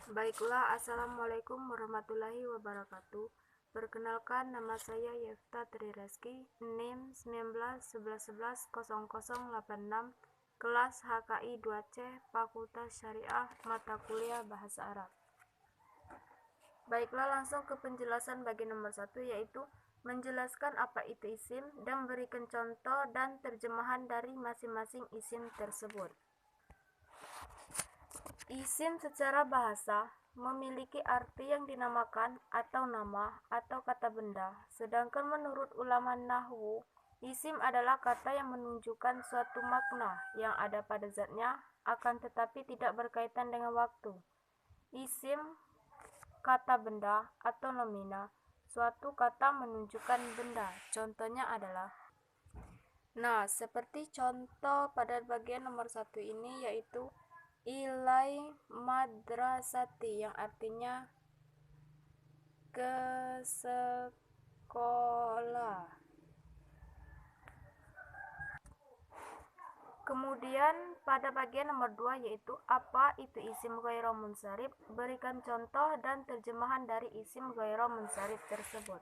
Baiklah, Assalamualaikum warahmatullahi wabarakatuh. Perkenalkan, nama saya Yefta Trireski, NIM 1911110086, kelas HKI 2C, Fakultas Syariah, mata kuliah Bahasa Arab. Baiklah, langsung ke penjelasan bagian nomor 1, yaitu menjelaskan apa itu isim dan berikan contoh dan terjemahan dari masing-masing isim tersebut. Isim secara bahasa memiliki arti yang dinamakan atau nama atau kata benda, sedangkan menurut ulama nahwu, isim adalah kata yang menunjukkan suatu makna yang ada pada zatnya, akan tetapi tidak berkaitan dengan waktu. Isim kata benda atau nomina, suatu kata menunjukkan benda. Contohnya adalah, seperti contoh pada bagian nomor 1 ini, yaitu ilai madrasati, yang artinya ke sekolah. Kemudian pada bagian nomor 2, yaitu apa itu isim ghairu munsharif, berikan contoh dan terjemahan dari isim ghairu munsharif tersebut.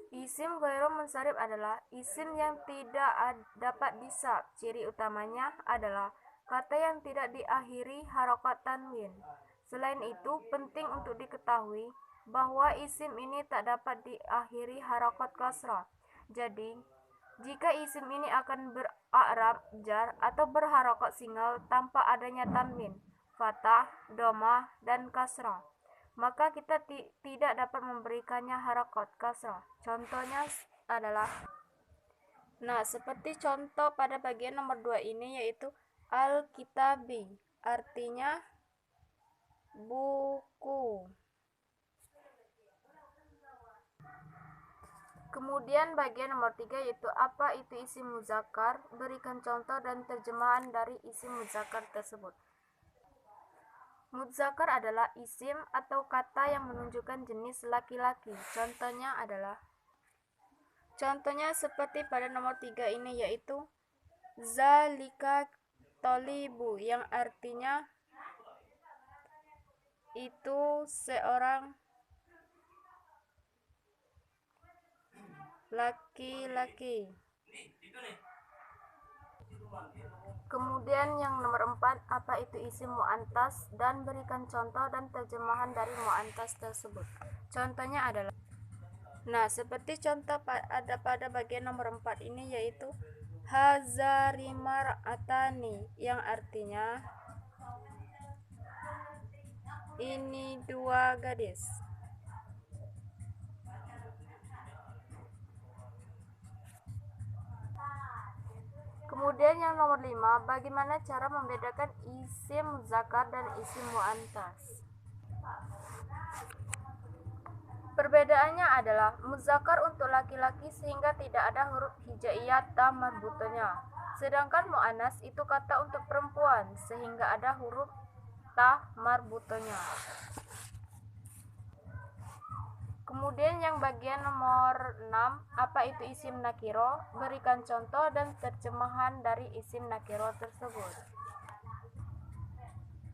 Isim ghairu munsharif adalah isim yang tidak dapat disab. Ciri utamanya adalah kata yang tidak diakhiri harokat tanwin. Selain itu, penting untuk diketahui bahwa isim ini tak dapat diakhiri harokat kasrah. Jadi, jika isim ini akan ber'arab jar atau berharokat singal tanpa adanya tanwin, fathah, domah, dan kasrah, maka kita tidak dapat memberikannya harokat kasrah. Contohnya adalah, seperti contoh pada bagian nomor 2 ini, yaitu al-kitabi, artinya buku. Kemudian bagian nomor 3, yaitu apa itu isim muzakkar, berikan contoh dan terjemahan dari isim muzakkar tersebut. Muzakkar adalah isim atau kata yang menunjukkan jenis laki-laki. Contohnya seperti pada nomor 3 ini, yaitu zalika tolibu, yang artinya itu seorang laki-laki. Kemudian yang nomor 4, apa itu isim mu'antas, dan berikan contoh dan terjemahan dari mu'antas tersebut. Contohnya adalah, seperti contoh ada pada bagian nomor 4 ini, yaitu hazarimar atani, yang artinya ini dua gadis. Kemudian yang nomor 5, bagaimana cara membedakan isim muzakkar dan isim muannas? Perbedaannya adalah muzakkar untuk laki-laki sehingga tidak ada huruf hijaiyah ta marbutonya, sedangkan muannas itu kata untuk perempuan sehingga ada huruf ta marbutonya. Kemudian yang bagian nomor 6, apa itu isim nakiro, berikan contoh dan terjemahan dari isim nakiro tersebut.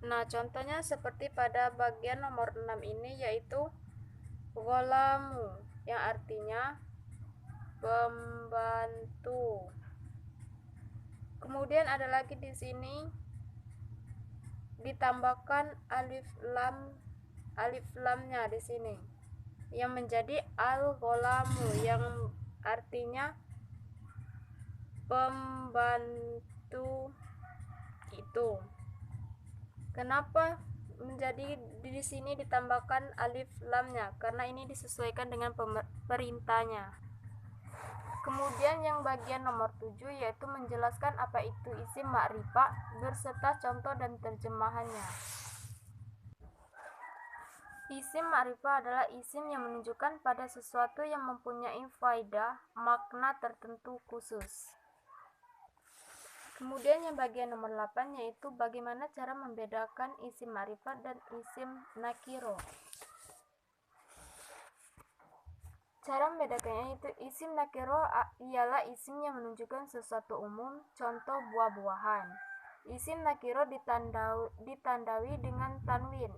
Contohnya seperti pada bagian nomor 6 ini, yaitu golamu, yang artinya pembantu. Kemudian ada lagi di sini ditambahkan alif lamnya di sini, yang menjadi al-gholamu, yang artinya pembantu itu. Kenapa menjadi di sini ditambahkan alif lamnya? Karena ini disesuaikan dengan perintahnya. Kemudian yang bagian nomor 7, yaitu menjelaskan apa itu isim ma'rifah berserta contoh dan terjemahannya. Isim ma'rifah adalah isim yang menunjukkan pada sesuatu yang mempunyai faedah, makna tertentu khusus. Kemudian yang bagian nomor 8, yaitu bagaimana cara membedakan isim ma'rifah dan isim nakiro. Cara membedakannya itu, isim nakiro ialah isim yang menunjukkan sesuatu umum, contoh buah-buahan. Isim nakiro ditandai dengan tanwin,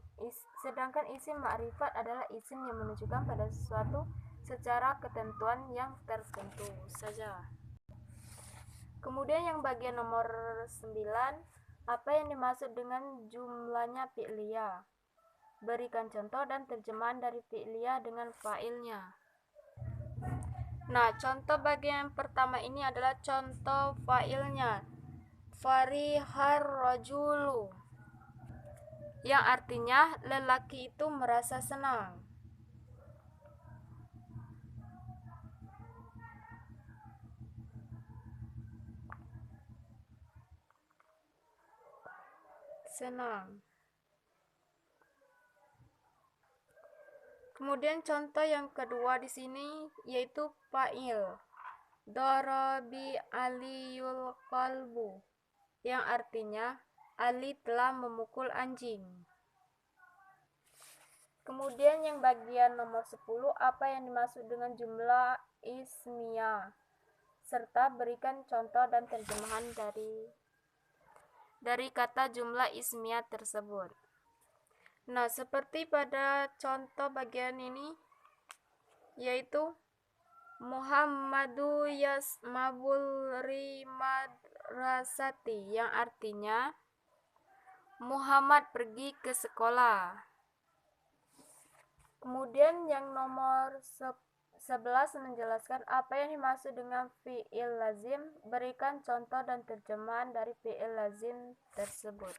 sedangkan isim ma'rifat adalah isim yang menunjukkan pada sesuatu secara ketentuan yang tertentu saja. Kemudian yang bagian nomor 9, apa yang dimaksud dengan jumlahnya fi'liyah? Berikan contoh dan terjemahan dari fi'liyah dengan fa'ilnya. Nah, contoh bagian pertama ini adalah contoh fa'ilnya. Farihar rajulu, yang artinya lelaki itu merasa senang. Kemudian contoh yang kedua di sini yaitu fa'il. Darabi aliyul qalbu, yang artinya Ali telah memukul anjing. Kemudian yang bagian nomor 10, apa yang dimaksud dengan jumlah ismiyah? Serta berikan contoh dan terjemahan dari kata jumlah ismiyah tersebut. Nah, seperti pada contoh bagian ini, yaitu Muhammadu yasmabul rimadrasati, yang artinya Muhammad pergi ke sekolah. Kemudian yang nomor 11 menjelaskan apa yang dimaksud dengan fi'il lazim. Berikan contoh dan terjemahan dari fi'il lazim tersebut.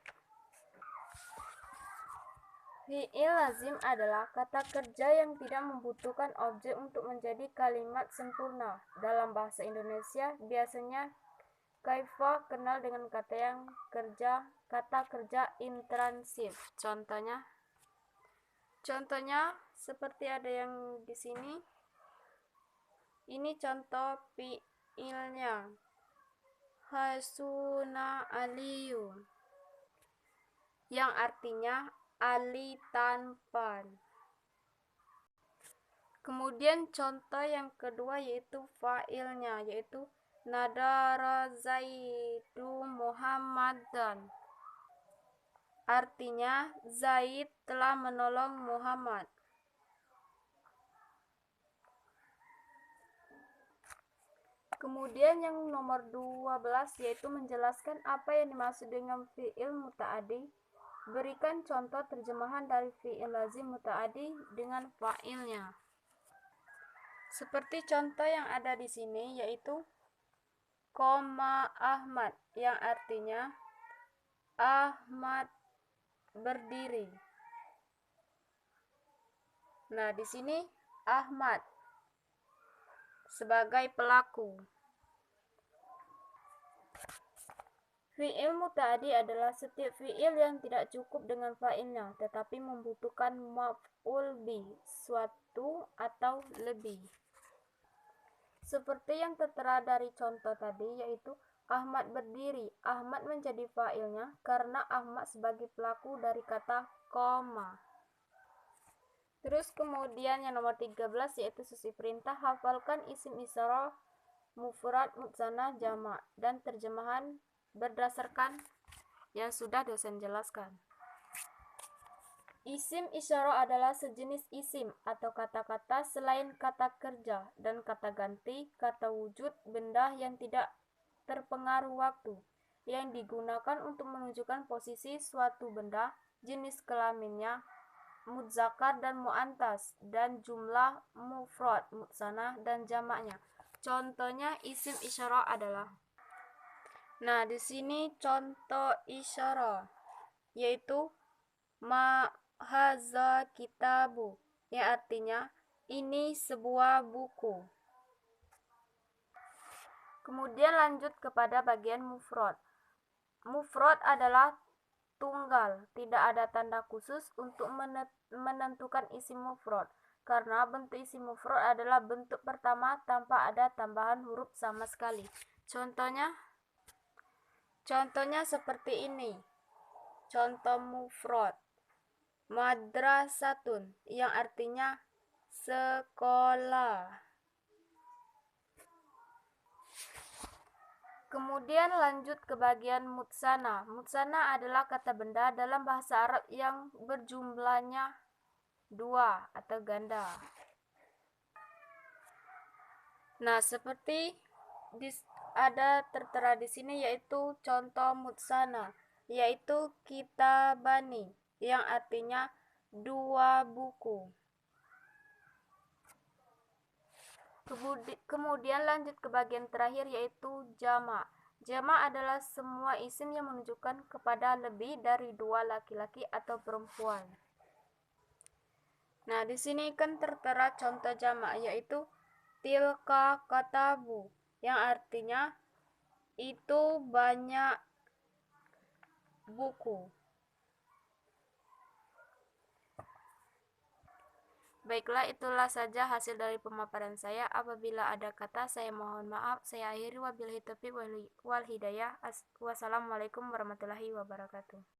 Fi'il lazim adalah kata kerja yang tidak membutuhkan objek untuk menjadi kalimat sempurna. Dalam bahasa Indonesia, biasanya kaifa kenal dengan kata kerja intransif. Contohnya seperti ada yang di sini. Ini contoh fi'ilnya. Hasuna aliyu, yang artinya Ali tampan. Kemudian contoh yang kedua yaitu fa'ilnya, yaitu nadara zaidu muhammadan, artinya Zaid telah menolong Muhammad. Kemudian yang nomor 12 yaitu menjelaskan apa yang dimaksud dengan fi'il muta'addi. Berikan contoh terjemahan dari fi'il lazim muta'addi dengan fa'ilnya. Seperti contoh yang ada di sini yaitu Qoma Ahmad, yang artinya Ahmad berdiri. Nah, di sini Ahmad sebagai pelaku. Fi'il muta'addi adalah setiap fi'il yang tidak cukup dengan fa'ilnya, tetapi membutuhkan maf'ul bi, suatu atau lebih. Seperti yang tertera dari contoh tadi, yaitu Ahmad berdiri. Ahmad menjadi fa'ilnya karena Ahmad sebagai pelaku dari kata koma. Terus kemudian yang nomor 13 yaitu sesi perintah. Hafalkan isim isyarah mufrad, mutsanna, jamak, dan terjemahan berdasarkan yang sudah dosen jelaskan. Isim isyarah adalah sejenis isim atau kata-kata selain kata kerja dan kata ganti, kata wujud, benda yang tidak terpengaruh waktu, yang digunakan untuk menunjukkan posisi suatu benda, jenis kelaminnya, mudzakar dan muantas, dan jumlah mufrad, mutsanna, dan jamaknya. Contohnya isim isyarah adalah, nah, di sini contoh isyarah yaitu ma haza kitabu, yang artinya ini sebuah buku. Kemudian lanjut kepada bagian mufrad. Mufrad adalah tunggal, tidak ada tanda khusus untuk menentukan isim mufrad, karena bentuk isim mufrad adalah bentuk pertama tanpa ada tambahan huruf sama sekali. Contohnya seperti ini. Contoh mufrad. Madrasatun, yang artinya sekolah. Kemudian lanjut ke bagian mutsana. Mutsana adalah kata benda dalam bahasa Arab yang berjumlahnya 2 atau ganda. Nah, seperti ada tertera di sini yaitu contoh mutsana, yaitu kitabani yang artinya 2 buku. Kemudian lanjut ke bagian terakhir yaitu jamak. Jamak adalah semua isim yang menunjukkan kepada lebih dari 2 laki-laki atau perempuan. Nah, di sini kan tertera contoh jamak yaitu tilka katabu yang artinya itu banyak buku. Baiklah, itulah saja hasil dari pemaparan saya. Apabila ada kata, saya mohon maaf. Saya akhiri, wabillahi taufiq wal hidayah. Wassalamualaikum warahmatullahi wabarakatuh.